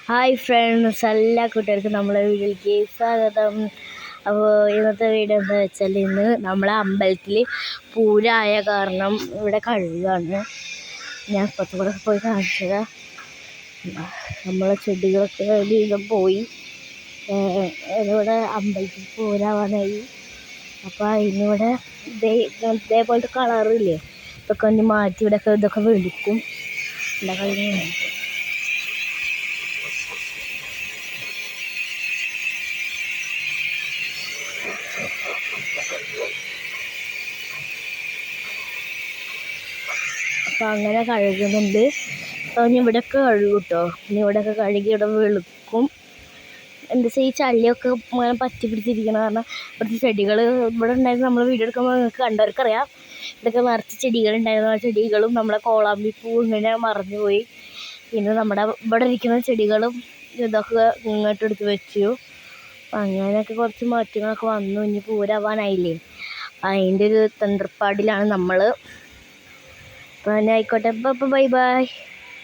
Hi friends, എല്ലാ കൂട്ടുകാർക്കും നമ്മളെ വീട്ടിലേക്ക് സ്വാഗതം. അപ്പോൾ ഇന്നത്തെ വീഡിയോ എന്താ വെച്ചാൽ, ഇന്ന് നമ്മളെ അമ്പലത്തിൽ പൂരമായ കാരണം ഇവിടെ കഴുകാണ്. ഞാൻ ഇപ്പത്തും കൂടെ പോയി കാണിച്ചത്. നമ്മളെ ചെടികളൊക്കെ വീണ്ടും പോയി. ഇവിടെ അമ്പലത്തിൽ പൂരാവാനായി. അപ്പോൾ അതിനിവിടെ ഇതേപോലത്തെ കളറില്ലേ, ഇതൊക്കെ ഒന്ന് മാറ്റി ഇതൊക്കെ വെളുക്കും. എല്ലാ കളറും അപ്പോൾ അങ്ങനെ കഴുകുന്നുണ്ട്. ഇനി ഇവിടെയൊക്കെ കഴുകും കേട്ടോ. ഇനി ഇവിടെയൊക്കെ കഴുകി ഇവിടെ വെളുക്കും. എന്താ വെച്ചാൽ ഈ ചളിയൊക്കെ അങ്ങനെ പറ്റി പിടിച്ചിരിക്കണം. കാരണം ഇവിടുത്തെ ചെടികൾ ഇവിടെ ഉണ്ടായിരുന്നു. നമ്മൾ വീഡിയോ എടുക്കുമ്പോൾ നിങ്ങൾക്ക് കണ്ടവർക്കറിയാം, ഇതൊക്കെ നിറച്ച് ചെടികളുണ്ടായിരുന്നു. ആ ചെടികളും നമ്മളെ കോളാമ്പിപ്പൂ ഇങ്ങനെ മറഞ്ഞു പോയി. പിന്നെ നമ്മുടെ ഇവിടെ ഇരിക്കുന്ന ചെടികളും ഇതൊക്കെ ഇങ്ങോട്ട് എടുത്ത് വെച്ചു. അങ്ങനെയൊക്കെ കുറച്ച് മാറ്റങ്ങളൊക്കെ വന്നു. ഇനി പൂരാവാനായില്ലേ, അതിൻ്റെ ഒരു തന്ത്രപ്പാടിലാണ് നമ്മൾ. അപ്പോൾ തന്നെ ആയിക്കോട്ടെ. Bye bye.